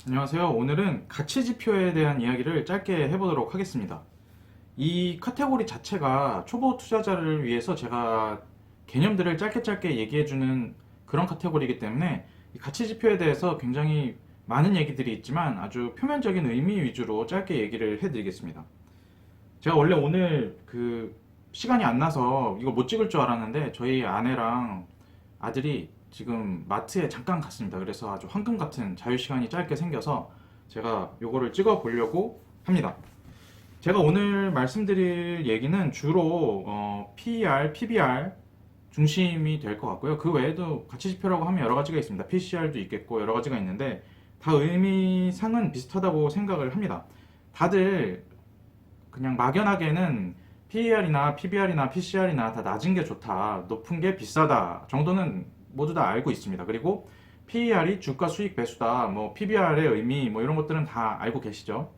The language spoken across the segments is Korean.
안녕하세요. 오늘은 가치지표에 대한 이야기를 짧게 해보도록 하겠습니다. 이 카테고리 자체가 초보 투자자를 위해서 제가 개념들을 짧게 얘기해주는 그런 카테고리이기 때문에 이 가치지표에 대해서 굉장히 많은 얘기들이 있지만 아주 표면적인 의미 위주로 짧게 얘기를 해드리겠습니다. 제가 원래 오늘 시간이 안 나서 이거 못 찍을 줄 알았는데 저희 아내랑 아들이 지금 마트에 잠깐 갔습니다. 그래서 아주 황금 같은 자유시간이 짧게 생겨서 제가 요거를 찍어 보려고 합니다. 제가 오늘 말씀드릴 얘기는 주로 PER, PBR 중심이 될 것 같고요. 그 외에도 가치지표라고 하면 여러 가지가 있습니다. PCR도 있겠고 여러 가지가 있는데 다 의미상은 비슷하다고 생각을 합니다. 다들 그냥 막연하게는 PER이나 PBR이나 PCR이나 다 낮은 게 좋다, 높은 게 비싸다 정도는 모두 다 알고 있습니다. 그리고 PER이 주가 수익 배수다, 뭐 PBR의 의미, 뭐 이런 것들은 다 알고 계시죠.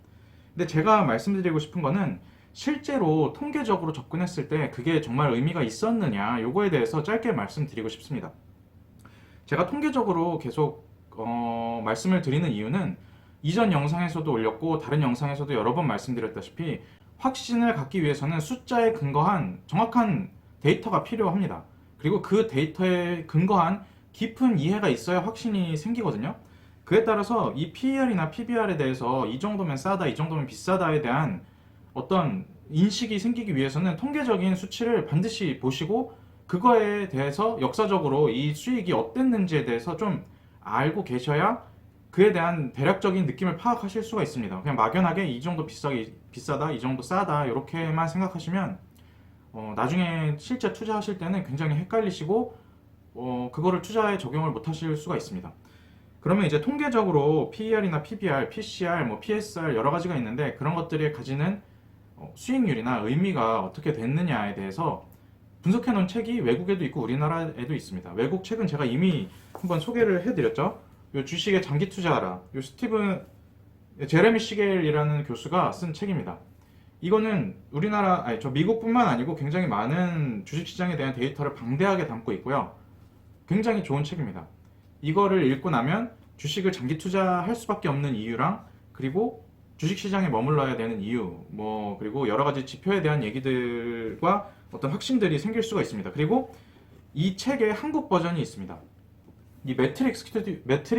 근데 제가 말씀드리고 싶은 거는 실제로 통계적으로 접근했을 때 그게 정말 의미가 있었느냐, 요거에 대해서 짧게 말씀드리고 싶습니다. 제가 통계적으로 계속 말씀을 드리는 이유는 이전 영상에서도 올렸고 다른 영상에서도 여러 번 말씀드렸다시피 확신을 갖기 위해서는 숫자에 근거한 정확한 데이터가 필요합니다. 그리고 그 데이터에 근거한 깊은 이해가 있어야 확신이 생기거든요. 그에 따라서 이 PER이나 PBR에 대해서 이 정도면 싸다, 이 정도면 비싸다에 대한 어떤 인식이 생기기 위해서는 통계적인 수치를 반드시 보시고 그거에 대해서 역사적으로 이 수익이 어땠는지에 대해서 좀 알고 계셔야 그에 대한 대략적인 느낌을 파악하실 수가 있습니다. 그냥 막연하게 이 정도 비싸다, 이 정도 싸다 이렇게만 생각하시면 나중에 실제 투자하실 때는 굉장히 헷갈리시고 그거를 투자에 적용을 못 하실 수가 있습니다. 그러면 이제 통계적으로 PER이나 PBR, PCR, 뭐 PSR 여러 가지가 있는데 그런 것들이 가지는 수익률이나 의미가 어떻게 됐느냐에 대해서 분석해 놓은 책이 외국에도 있고 우리나라에도 있습니다. 외국 책은 제가 이미 한번 소개를 해드렸죠. 요 주식에 장기 투자하라. 요 제레미 시겔이라는 교수가 쓴 책입니다. 이거는 저 미국뿐만 아니고 굉장히 많은 주식시장에 대한 데이터를 방대하게 담고 있고요. 굉장히 좋은 책입니다. 이거를 읽고 나면 주식을 장기 투자할 수밖에 없는 이유랑 그리고 주식시장에 머물러야 되는 이유, 그리고 여러 가지 지표에 대한 얘기들과 어떤 확신들이 생길 수가 있습니다. 그리고 이 책의 한국 버전이 있습니다. 이 매트릭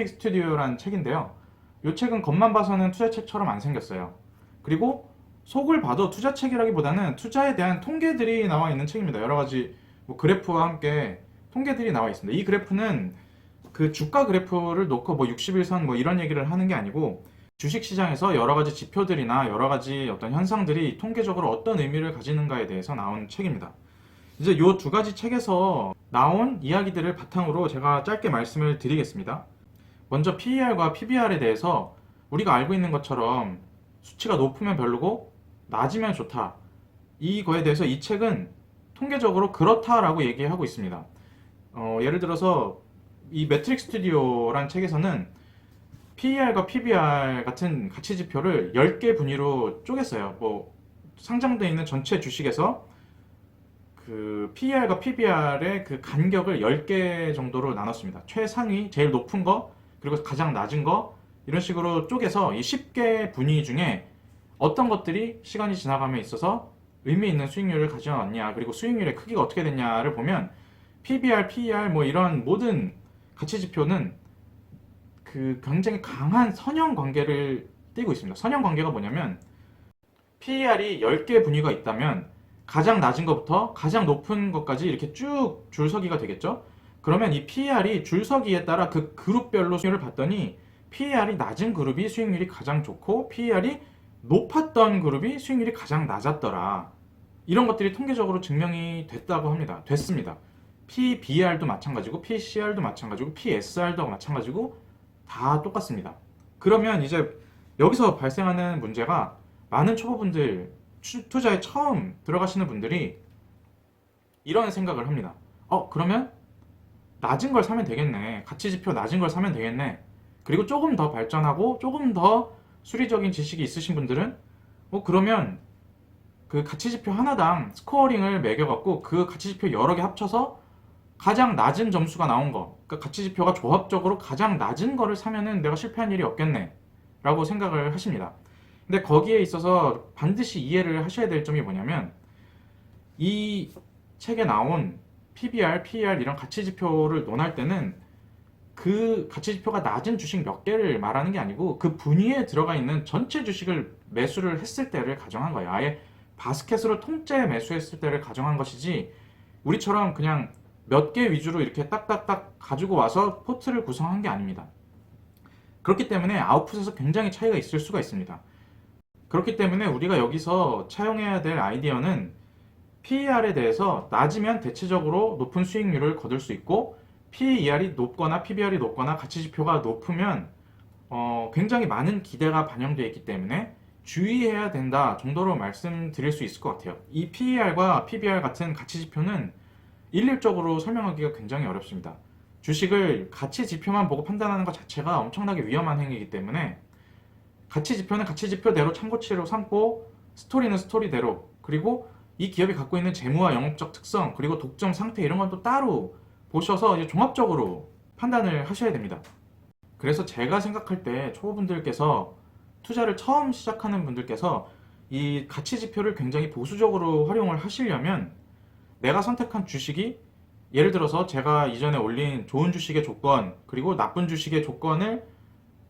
스튜디오라는 책인데요. 이 책은 겉만 봐서는 투자책처럼 안 생겼어요. 그리고 속을 봐도 투자책이라기보다는 투자에 대한 통계들이 나와 있는 책입니다. 여러 가지 그래프와 함께 통계들이 나와 있습니다. 이 그래프는 그 주가 그래프를 놓고 60일선 이런 얘기를 하는 게 아니고 주식시장에서 여러 가지 지표들이나 여러 가지 어떤 현상들이 통계적으로 어떤 의미를 가지는가에 대해서 나온 책입니다. 이제 이 두 가지 책에서 나온 이야기들을 바탕으로 제가 짧게 말씀을 드리겠습니다. 먼저 PER과 PBR에 대해서 우리가 알고 있는 것처럼 수치가 높으면 별로고 낮으면 좋다. 이거에 대해서 이 책은 통계적으로 그렇다라고 얘기하고 있습니다. 예를 들어서 이 매트릭 스튜디오란 책에서는 PER과 PBR 같은 가치 지표를 10개 분위로 쪼갰어요. 상장되어 있는 전체 주식에서 그 PER과 PBR의 그 간격을 10개 정도로 나눴습니다. 최상위, 제일 높은 거, 그리고 가장 낮은 거, 이런 식으로 쪼개서 이 10개 분위 중에 어떤 것들이 시간이 지나감에 있어서 의미 있는 수익률을 가져왔냐, 그리고 수익률의 크기가 어떻게 됐냐를 보면 PBR, PER 이런 모든 가치 지표는 그 굉장히 강한 선형 관계를 띠고 있습니다. 선형 관계가 뭐냐면 PER이 10개 분위가 있다면 가장 낮은 것부터 가장 높은 것까지 이렇게 쭉 줄서기가 되겠죠. 그러면 이 PER이 줄서기에 따라 그 그룹별로 수익률을 봤더니 PER이 낮은 그룹이 수익률이 가장 좋고 PER이 높았던 그룹이 수익률이 가장 낮았더라. 이런 것들이 통계적으로 증명이 됐습니다. PBR도 마찬가지고 PCR도 마찬가지고 PSR도 마찬가지고 다 똑같습니다. 그러면 이제 여기서 발생하는 문제가 많은 초보분들, 투자에 처음 들어가시는 분들이 이런 생각을 합니다. 그러면 낮은 걸 사면 되겠네. 가치지표 낮은 걸 사면 되겠네. 그리고 조금 더 발전하고 조금 더 수리적인 지식이 있으신 분들은 그러면 그 가치지표 하나당 스코어링을 매겨갖고 그 가치지표 여러 개 합쳐서 가장 낮은 점수가 나온 거, 그러니까 가치지표가 조합적으로 가장 낮은 거를 사면은 내가 실패한 일이 없겠네. 라고 생각을 하십니다. 근데 거기에 있어서 반드시 이해를 하셔야 될 점이 뭐냐면 이 책에 나온 PBR, PER 이런 가치지표를 논할 때는 그 가치지표가 낮은 주식 몇 개를 말하는 게 아니고 그 분위에 들어가 있는 전체 주식을 매수를 했을 때를 가정한 거예요. 아예 바스켓으로 통째 매수했을 때를 가정한 것이지 우리처럼 그냥 몇 개 위주로 이렇게 딱딱딱 가지고 와서 포트를 구성한 게 아닙니다. 그렇기 때문에 아웃풋에서 굉장히 차이가 있을 수가 있습니다. 그렇기 때문에 우리가 여기서 차용해야 될 아이디어는 PER에 대해서 낮으면 대체적으로 높은 수익률을 거둘 수 있고 PER이 높거나 PBR이 높거나 가치지표가 높으면 굉장히 많은 기대가 반영되어 있기 때문에 주의해야 된다 정도로 말씀드릴 수 있을 것 같아요. 이 PER과 PBR 같은 가치지표는 일률적으로 설명하기가 굉장히 어렵습니다. 주식을 가치지표만 보고 판단하는 것 자체가 엄청나게 위험한 행위이기 때문에 가치지표는 가치지표대로 참고치로 삼고 스토리는 스토리대로 그리고 이 기업이 갖고 있는 재무와 영업적 특성 그리고 독점 상태 이런 건 또 따로 보셔서 이제 종합적으로 판단을 하셔야 됩니다. 그래서 제가 생각할 때 초보분들께서 투자를 처음 시작하는 분들께서 이 가치지표를 굉장히 보수적으로 활용을 하시려면 내가 선택한 주식이 예를 들어서 제가 이전에 올린 좋은 주식의 조건 그리고 나쁜 주식의 조건을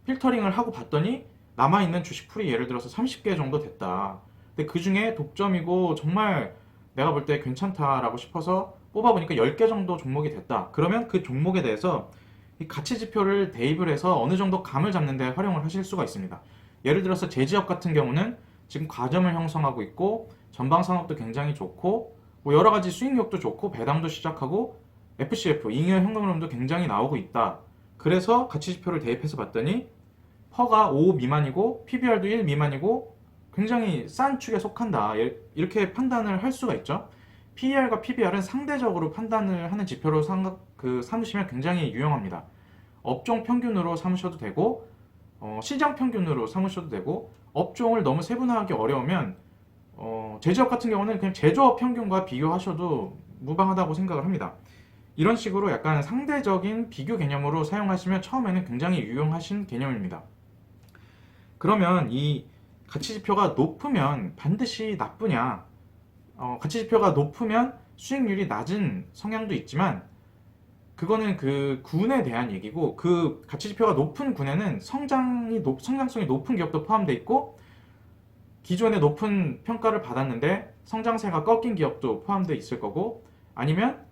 필터링을 하고 봤더니 남아있는 주식 풀이 예를 들어서 30개 정도 됐다. 근데 그 중에 독점이고 정말 내가 볼 때 괜찮다라고 싶어서 뽑아보니까 10개 정도 종목이 됐다. 그러면 그 종목에 대해서 이 가치 지표를 대입을 해서 어느 정도 감을 잡는 데 활용을 하실 수가 있습니다. 예를 들어서 제지업 같은 경우는 지금 과점을 형성하고 있고 전방 산업도 굉장히 좋고 뭐 여러 가지 수익력도 좋고 배당도 시작하고 FCF 잉여 현금흐름도 굉장히 나오고 있다. 그래서 가치 지표를 대입해서 봤더니 퍼가 5 미만이고 PBR도 1 미만이고 굉장히 싼 축에 속한다. 이렇게 판단을 할 수가 있죠. PER과 PBR은 상대적으로 판단을 하는 지표로 삼으시면 굉장히 유용합니다. 업종 평균으로 삼으셔도 되고 시장 평균으로 삼으셔도 되고 업종을 너무 세분화하기 어려우면 제조업 같은 경우는 그냥 제조업 평균과 비교하셔도 무방하다고 생각을 합니다. 이런 식으로 약간 상대적인 비교 개념으로 사용하시면 처음에는 굉장히 유용하신 개념입니다. 그러면 이 가치지표가 높으면 반드시 나쁘냐? 가치지표가 높으면 수익률이 낮은 성향도 있지만 그거는 그 군에 대한 얘기고 그 가치지표가 높은 군에는 성장성이 높은 기업도 포함되어 있고 기존에 높은 평가를 받았는데 성장세가 꺾인 기업도 포함되어 있을 거고 아니면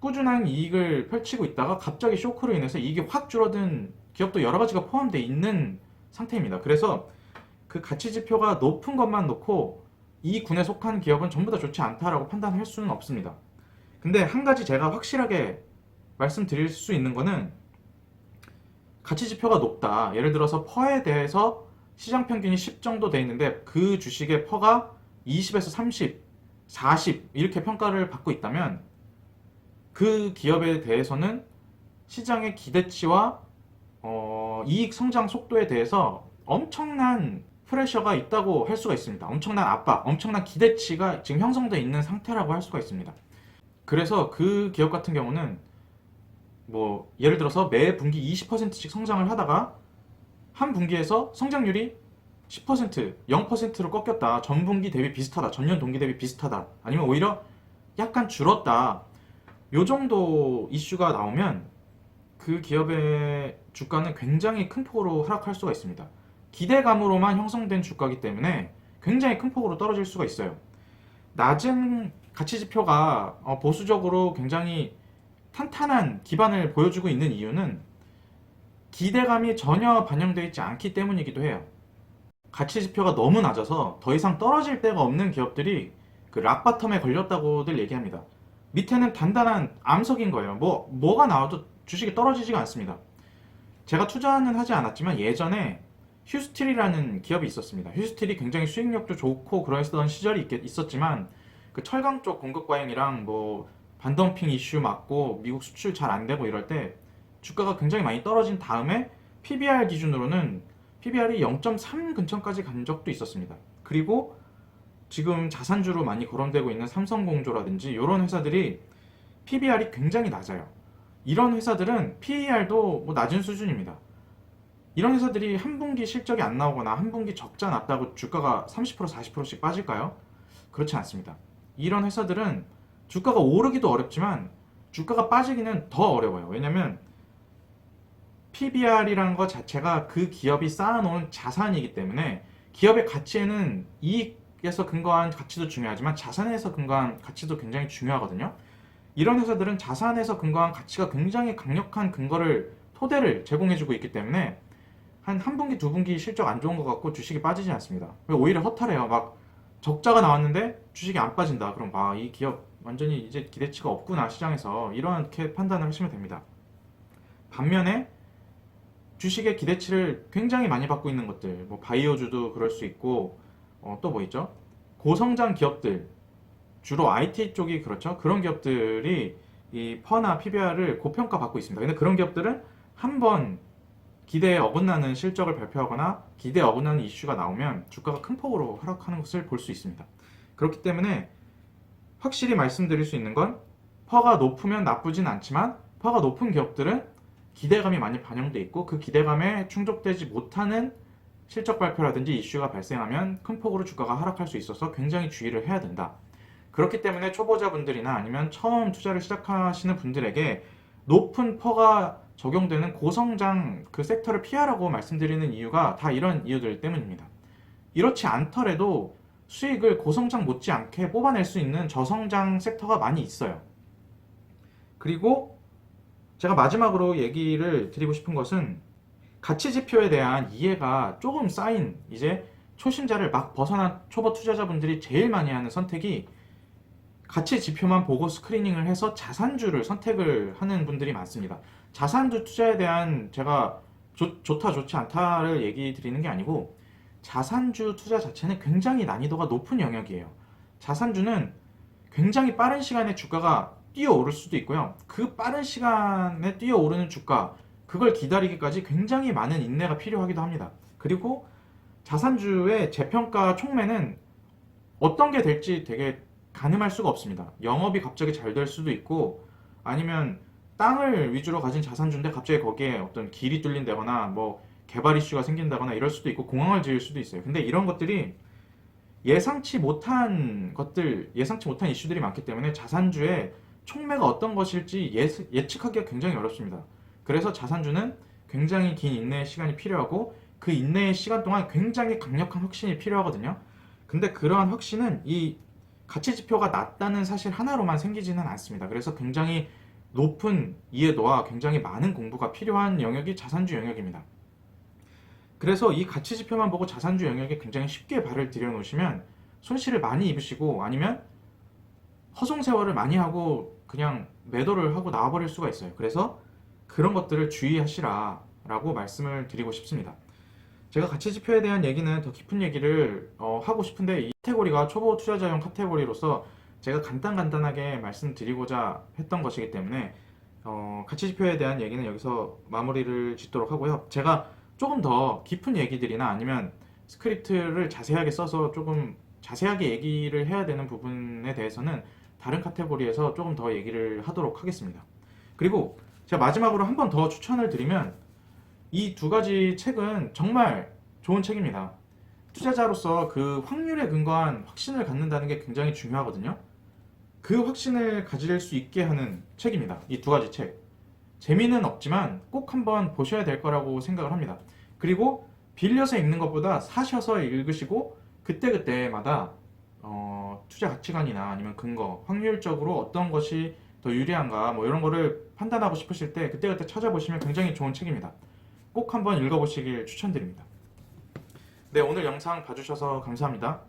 꾸준한 이익을 펼치고 있다가 갑자기 쇼크로 인해서 이익이 확 줄어든 기업도 여러 가지가 포함되어 있는 상태입니다. 그래서 그 가치지표가 높은 것만 놓고 이 군에 속한 기업은 전부 다 좋지 않다라고 판단할 수는 없습니다. 근데 한 가지 제가 확실하게 말씀드릴 수 있는 거는 가치지표가 높다. 예를 들어서 퍼에 대해서 시장 평균이 10 정도 돼 있는데 그 주식의 퍼가 20에서 30, 40 이렇게 평가를 받고 있다면 그 기업에 대해서는 시장의 기대치와 이익 성장 속도에 대해서 엄청난 프레셔가 있다고 할 수가 있습니다. 엄청난 압박, 엄청난 기대치가 지금 형성되어 있는 상태라고 할 수가 있습니다. 그래서 그 기업 같은 경우는 뭐 예를 들어서 매 분기 20%씩 성장을 하다가 한 분기에서 성장률이 10%, 0%로 꺾였다. 전 분기 대비 비슷하다. 전년 동기 대비 비슷하다. 아니면 오히려 약간 줄었다. 요 정도 이슈가 나오면 그 기업의 주가는 굉장히 큰 폭으로 하락할 수가 있습니다. 기대감으로만 형성된 주가이기 때문에 굉장히 큰 폭으로 떨어질 수가 있어요. 낮은 가치지표가 보수적으로 굉장히 탄탄한 기반을 보여주고 있는 이유는 기대감이 전혀 반영되어 있지 않기 때문이기도 해요. 가치지표가 너무 낮아서 더 이상 떨어질 데가 없는 기업들이 그 락바텀에 걸렸다고들 얘기합니다. 밑에는 단단한 암석인 거예요. 뭐가 나와도 주식이 떨어지지가 않습니다. 제가 투자는 하지 않았지만 예전에 휴스틸이라는 기업이 있었습니다. 휴스틸이 굉장히 수익력도 좋고 그러했던 시절이 있었지만 그 철강 쪽 공급 과잉이랑 뭐 반덤핑 이슈 맞고 미국 수출 잘 안 되고 이럴 때 주가가 굉장히 많이 떨어진 다음에 PBR 기준으로는 PBR이 0.3 근처까지 간 적도 있었습니다. 그리고 지금 자산주로 많이 거론되고 있는 삼성공조라든지 이런 회사들이 PBR이 굉장히 낮아요. 이런 회사들은 PER도 뭐 낮은 수준입니다. 이런 회사들이 한 분기 실적이 안 나오거나 한 분기 적자 났다고 주가가 30% 40%씩 빠질까요? 그렇지 않습니다. 이런 회사들은 주가가 오르기도 어렵지만 주가가 빠지기는 더 어려워요. 왜냐면 PBR이라는 것 자체가 그 기업이 쌓아놓은 자산이기 때문에 기업의 가치에는 이익에서 근거한 가치도 중요하지만 자산에서 근거한 가치도 굉장히 중요하거든요. 이런 회사들은 자산에서 근거한 가치가 굉장히 강력한 근거를 토대를 제공해주고 있기 때문에 한 분기 두 분기 실적 안 좋은 것 같고 주식이 빠지지 않습니다. 오히려 허탈해요. 막 적자가 나왔는데 주식이 안 빠진다. 그럼 이 기업 완전히 이제 기대치가 없구나 시장에서 이렇게 판단을 하시면 됩니다. 반면에 주식의 기대치를 굉장히 많이 받고 있는 것들, 뭐 바이오주도 그럴 수 있고 또 뭐 있죠? 고성장 기업들, 주로 IT 쪽이 그렇죠. 그런 기업들이 이 퍼나 PBR을 고평가 받고 있습니다. 근데 그런 기업들은 한번 기대에 어긋나는 실적을 발표하거나 기대에 어긋나는 이슈가 나오면 주가가 큰 폭으로 하락하는 것을 볼 수 있습니다. 그렇기 때문에 확실히 말씀드릴 수 있는 건 퍼가 높으면 나쁘진 않지만 퍼가 높은 기업들은 기대감이 많이 반영돼 있고 그 기대감에 충족되지 못하는 실적 발표라든지 이슈가 발생하면 큰 폭으로 주가가 하락할 수 있어서 굉장히 주의를 해야 된다. 그렇기 때문에 초보자분들이나 아니면 처음 투자를 시작하시는 분들에게 높은 퍼가 적용되는 고성장 그 섹터를 피하라고 말씀드리는 이유가 다 이런 이유들 때문입니다. 이렇지 않더라도 수익을 고성장 못지않게 뽑아낼 수 있는 저성장 섹터가 많이 있어요. 그리고 제가 마지막으로 얘기를 드리고 싶은 것은 가치 지표에 대한 이해가 조금 쌓인 이제 초심자를 막 벗어난 초보 투자자분들이 제일 많이 하는 선택이 가치 지표만 보고 스크리닝을 해서 자산주를 선택을 하는 분들이 많습니다. 자산주 투자에 대한 제가 좋다 좋지 않다를 얘기 드리는 게 아니고 자산주 투자 자체는 굉장히 난이도가 높은 영역이에요. 자산주는 굉장히 빠른 시간에 주가가 뛰어오를 수도 있고요. 그 빠른 시간에 뛰어오르는 주가, 그걸 기다리기까지 굉장히 많은 인내가 필요하기도 합니다. 그리고 자산주의 재평가 촉매는 어떤 게 될지 되게 가늠할 수가 없습니다. 영업이 갑자기 잘 될 수도 있고 아니면 땅을 위주로 가진 자산주인데 갑자기 거기에 어떤 길이 뚫린다거나 뭐 개발 이슈가 생긴다거나 이럴 수도 있고 공항을 지을 수도 있어요. 근데 이런 것들이 예상치 못한 것들, 예상치 못한 이슈들이 많기 때문에 자산주의 촉매가 어떤 것일지 예측하기가 굉장히 어렵습니다. 그래서 자산주는 굉장히 긴 인내의 시간이 필요하고 그 인내의 시간 동안 굉장히 강력한 확신이 필요하거든요. 근데 그러한 확신은 이 가치 지표가 낮다는 사실 하나로만 생기지는 않습니다. 그래서 굉장히 높은 이해도와 굉장히 많은 공부가 필요한 영역이 자산주 영역입니다. 그래서 이 가치 지표만 보고 자산주 영역에 굉장히 쉽게 발을 들여놓으시면 손실을 많이 입으시고 아니면 허송세월을 많이 하고 그냥 매도를 하고 나와버릴 수가 있어요. 그래서 그런 것들을 주의하시라라고 말씀을 드리고 싶습니다. 제가 가치지표에 대한 얘기는 더 깊은 얘기를 하고 싶은데 이 카테고리가 초보 투자자용 카테고리로서 제가 간단하게 말씀드리고자 했던 것이기 때문에 가치지표에 대한 얘기는 여기서 마무리를 짓도록 하고요. 제가 조금 더 깊은 얘기들이나 아니면 스크립트를 자세하게 써서 조금 자세하게 얘기를 해야 되는 부분에 대해서는 다른 카테고리에서 조금 더 얘기를 하도록 하겠습니다. 그리고 제가 마지막으로 한 번 더 추천을 드리면 이 두 가지 책은 정말 좋은 책입니다. 투자자로서 그 확률에 근거한 확신을 갖는다는 게 굉장히 중요하거든요. 그 확신을 가질 수 있게 하는 책입니다. 이 두 가지 책. 재미는 없지만 꼭 한번 보셔야 될 거라고 생각을 합니다. 그리고 빌려서 읽는 것보다 사셔서 읽으시고 그때그때마다 투자 가치관이나 아니면 근거, 확률적으로 어떤 것이 더 유리한가 뭐 이런 거를 판단하고 싶으실 때 그때그때 찾아보시면 굉장히 좋은 책입니다. 꼭 한번 읽어보시길 추천드립니다. 네, 오늘 영상 봐주셔서 감사합니다.